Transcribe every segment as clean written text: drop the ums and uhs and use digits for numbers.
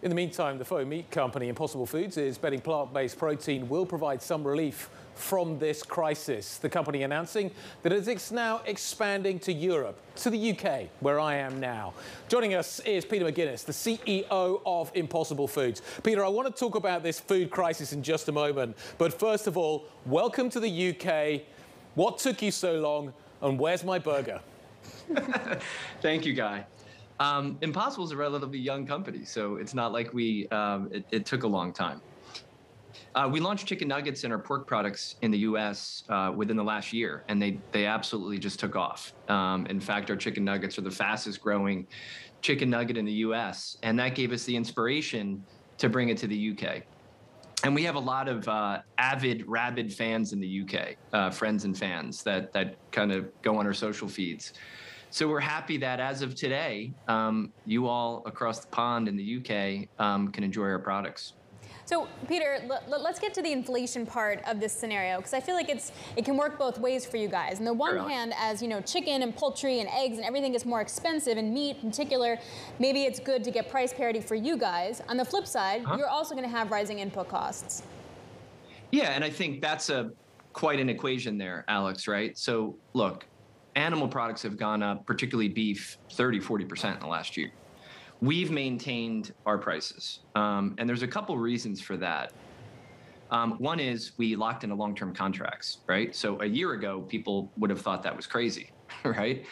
In the meantime, the faux meat company Impossible Foods is betting plant-based protein will provide some relief from this crisis. The company announcing that it's now expanding to Europe, to the UK, where I am now. Joining us is Peter McGuinness, the CEO of Impossible Foods. Peter, I want to talk about this food crisis in just a moment, but first of all, welcome to the UK. What took you so long, and where's my burger? Thank you, Guy. Impossible is a relatively young company, so it's not like it took a long time. We launched chicken nuggets and our pork products in the U.S. Within the last year, and they absolutely just took off. In fact, our chicken nuggets are the fastest growing chicken nugget in the U.S., and that gave us the inspiration to bring it to the U.K. And we have a lot of avid, rabid fans in the U.K., friends and fans that kind of go on our social feeds. So we're happy that as of today, you all across the pond in the UK can enjoy our products. So Peter, let's get to the inflation part of this scenario, because I feel like it can work both ways for you guys. On the one hand, as you know, chicken and poultry and eggs and everything is more expensive, and meat in particular, maybe it's good to get price parity for you guys. On the flip side, you're also going to have rising input costs. Yeah, and I think that's quite an equation there, Alex, right? So look, animal products have gone up, particularly beef, 30–40% in the last year. We've maintained our prices, and there's a couple reasons for that. One is we locked into long-term contracts, right? So a year ago, people would have thought that was crazy, right?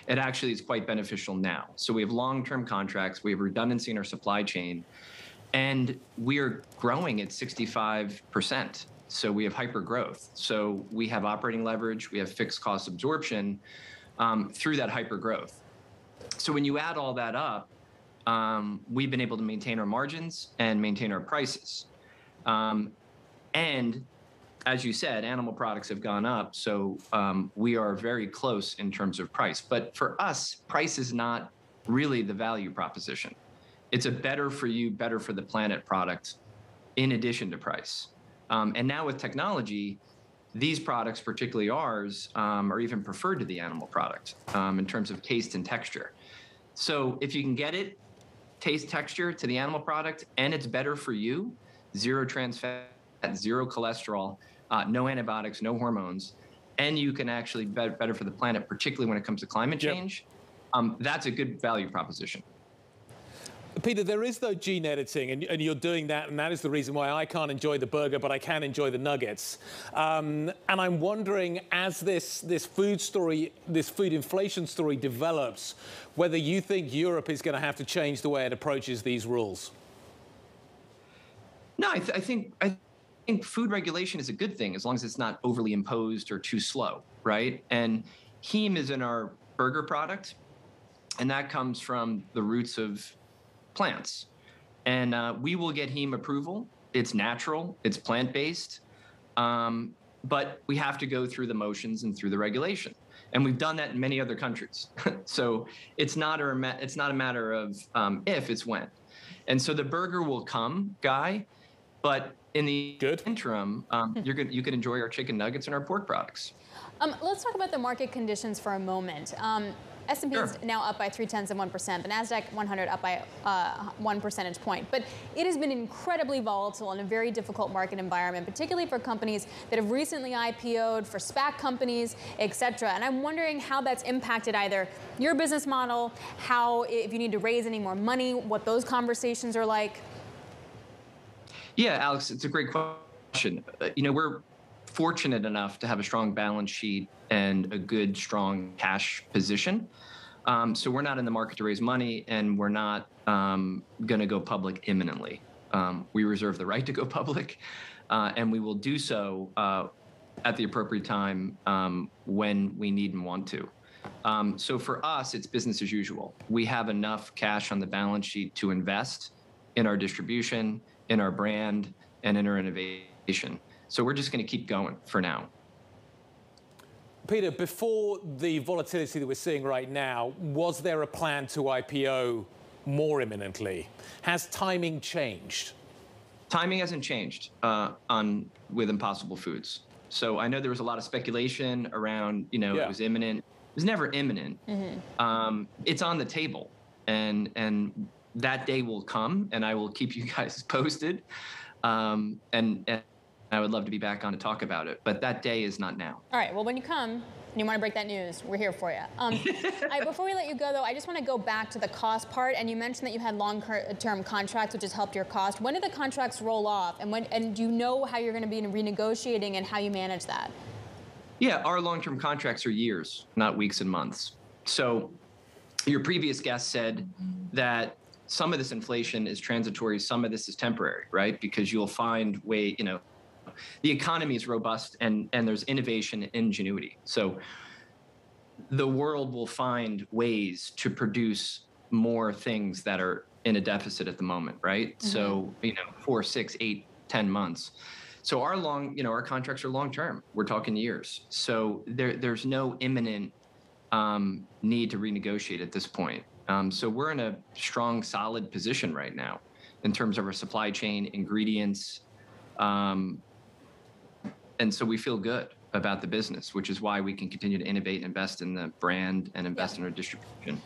It actually is quite beneficial now. So we have long-term contracts, we have redundancy in our supply chain, and we're growing at 65%. So we have hyper growth. So we have operating leverage, we have fixed cost absorption through that hyper growth. So when you add all that up, we've been able to maintain our margins and maintain our prices. And as you said, animal products have gone up. So we are very close in terms of price. But for us, price is not really the value proposition. It's a better for you, better for the planet product in addition to price. And now with technology, these products, particularly ours, are even preferred to the animal product in terms of taste and texture. So if you can get it, taste, texture to the animal product, and it's better for you, zero trans fat, zero cholesterol, no antibiotics, no hormones, and you can actually be better for the planet, particularly when it comes to climate change, that's a good value proposition. Peter, there is, though, gene editing, and you're doing that, and that is the reason why I can't enjoy the burger, but I can enjoy the nuggets. And I'm wondering, as this food story, this food inflation story develops, whether you think Europe is going to have to change the way it approaches these rules. No, I think food regulation is a good thing, as long as it's not overly imposed or too slow, right? And heme is in our burger product, and that comes from the roots of plants. And we will get heme approval. It's natural, it's plant-based, but we have to go through the motions and through the regulation. And we've done that in many other countries. So it's not a matter of if, it's when. And so the burger will come, Guy, but in the interim, you can enjoy our chicken nuggets and our pork products. Let's talk about the market conditions for a moment. S&P is now up by 0.3%, the NASDAQ 100 up by 1 percentage point. But it has been incredibly volatile in a very difficult market environment, particularly for companies that have recently IPO'd, for SPAC companies, et cetera. And I'm wondering how that's impacted either your business model, how, if you need to raise any more money, what those conversations are like. Yeah, Alex, it's a great question. You know, we're fortunate enough to have a strong balance sheet and a good, strong cash position. So we're not in the market to raise money, and we're not going to go public imminently. We reserve the right to go public, and we will do so at the appropriate time when we need and want to. So for us, it's business as usual. We have enough cash on the balance sheet to invest in our distribution, in our brand, and in our innovation. So we're just going to keep going for now. Peter, before the volatility that we're seeing right now, was there a plan to IPO more imminently? Has timing changed? Timing hasn't changed with Impossible Foods. So I know there was a lot of speculation around, it was imminent. It was never imminent. It's on the table, and that day will come, and I will keep you guys posted. And I would love to be back on to talk about it, but that day is not now. All right. Well, when you come and you want to break that news, we're here for you. Before we let you go, though, I just want to go back to the cost part. And you mentioned that you had long-term contracts, which has helped your cost. When do the contracts roll off? And do you know how you're going to be renegotiating and how you manage that? Yeah, our long-term contracts are years, not weeks and months. So your previous guest said that some of this inflation is transitory, some of this is temporary, right? Because you'll find the economy is robust and there's innovation and ingenuity. So the world will find ways to produce more things that are in a deficit at the moment, right? Mm-hmm. So, 4, 6, 8, 10 months. So our contracts are long term. We're talking years. So there's no imminent need to renegotiate at this point. So we're in a strong, solid position right now in terms of our supply chain, ingredients. And so we feel good about the business, which is why we can continue to innovate, invest in the brand, and invest in our distribution.